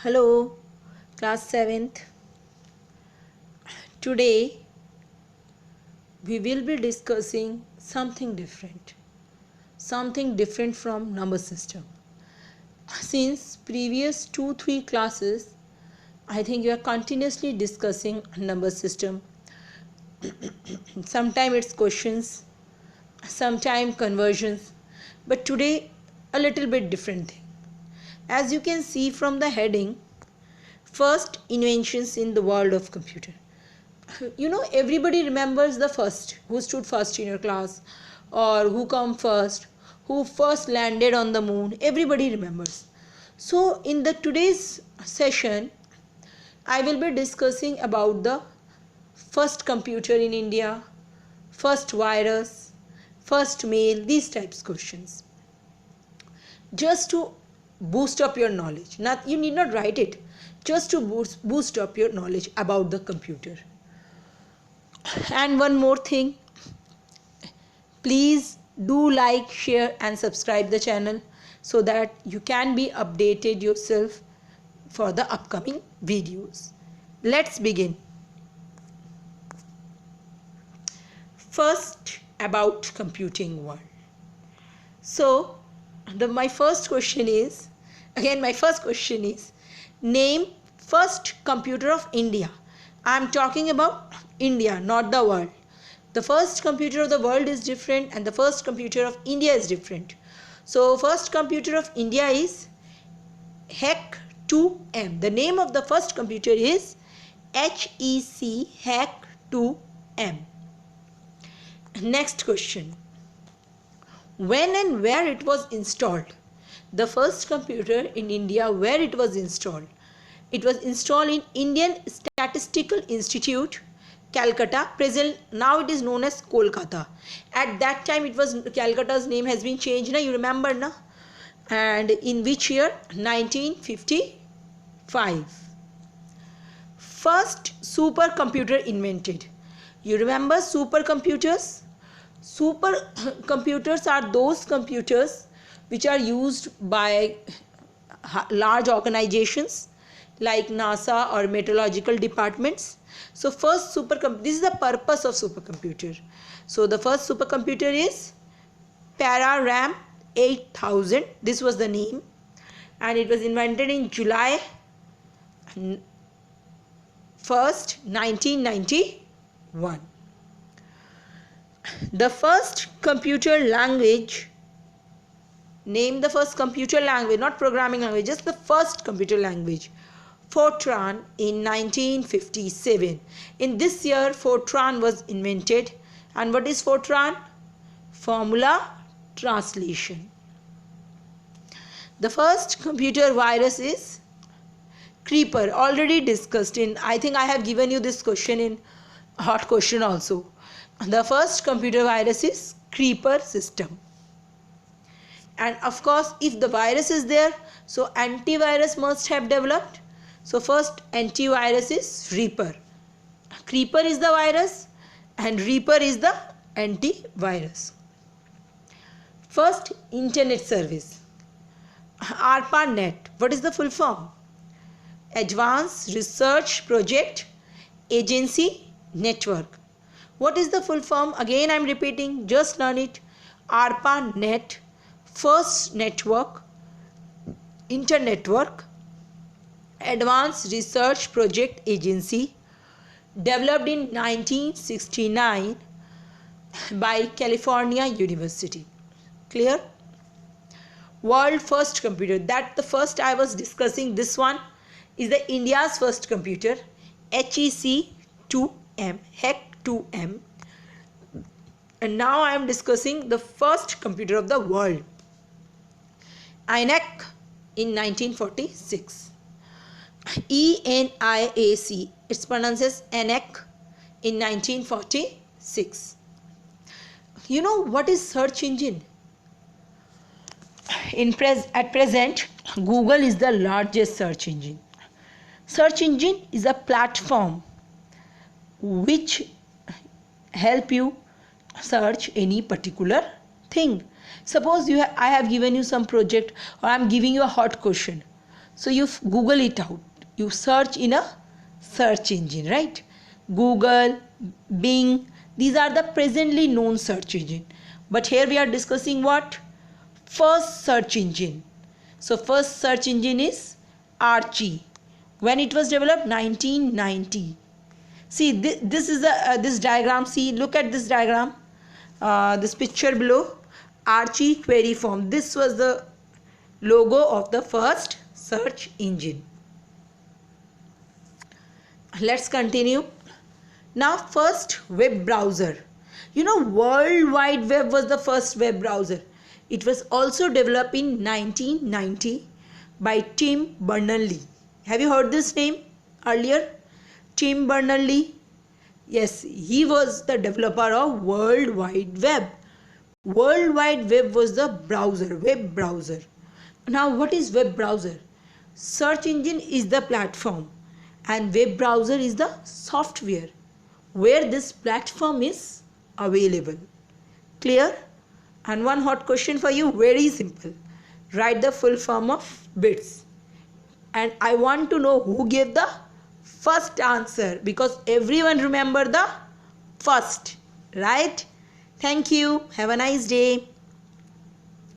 Hello, class 7th. Today we will be discussing something different from number system. Since previous 2-3 classes, I think you are continuously discussing number system. Sometimes it's questions, sometimes conversions, but today a little bit different thing. As you can see from the heading, first inventions in the world of computer. Everybody remembers the first, who stood first in your class, or who come first, who first landed on the moon. Everybody remembers. So in the today's session, I will be discussing about the first computer in India, first virus, first mail, these types questions. Just to boost up your knowledge. You need not write it. Just to boost up your knowledge about the computer. And one more thing, please do like, share and subscribe the channel so that you can be updated yourself for the upcoming videos. Let's begin. First, about computing world. So my first question is name first computer of India. I am talking about India, not the world. The first computer of the world is different and the first computer of India is different. So first computer of India is HEC 2M. The name of the first computer is HEC 2M. Next question. When and where it was installed? The first computer in India, where it was installed? It was installed in Indian Statistical Institute, Calcutta. Present now it is known as Kolkata. At that time it was Calcutta's name has been changed. You remember, na? And in which year? 1955. First supercomputer invented. You remember supercomputers? Supercomputers are those computers which are used by large organizations like NASA or meteorological departments. So first this is the purpose of supercomputer. So the first supercomputer is ParaRAM 8000. This was the name, and it was invented in July 1st, 1991. The first computer language. Name the first computer language, not programming language, just the first computer language. Fortran in 1957. In this year, Fortran was invented. And what is Fortran? Formula translation. The first computer virus is Creeper. Already discussed in, I think I have given you this question in hot question also. The first computer virus is Creeper system. And of course, if the virus is there, so antivirus must have developed. So first antivirus is Reaper. Creeper is the virus and Reaper is the antivirus. First internet service. ARPANET. What is the full form? Advanced Research Project Agency Network. What is the full form? Again I am repeating, just learn it. ARPANET. First network, Internetwork, Advanced Research Project Agency, developed in 1969 by California University. Clear? World first computer. That the first I was discussing, this one is the India's first computer, HEC 2M, HEC 2M. And now I am discussing the first computer of the world. ENIAC in 1946. ENIAC, it's pronounced as ENIAC in 1946. You know what is search engine? At present, Google is the largest search engine. Search engine is a platform which help you search any particular thing. Suppose I have given you some project, or I am giving you a hot question. So you Google it out. You search in a search engine, right? Google, Bing, these are the presently known search engine. But here we are discussing what? First search engine. So first search engine is Archie. When it was developed? 1990. See, this is this diagram. See, look at this diagram. This picture below. Archie query form. This was the logo of the first search engine. Let's continue. Now, first web browser. You know, World Wide Web was the first web browser. It was also developed in 1990 by Tim Berners-Lee. Have you heard this name earlier? Tim Berners-Lee. Yes, he was the developer of World Wide Web. World Wide Web was the browser, web browser. Now, what is web browser? Search engine is the platform and web browser is the software where this platform is available. Clear? And one hot question for you, very simple. Write the full form of BITS. And I want to know who gave the first answer, because everyone remember the first, right? Thank you. Have a nice day.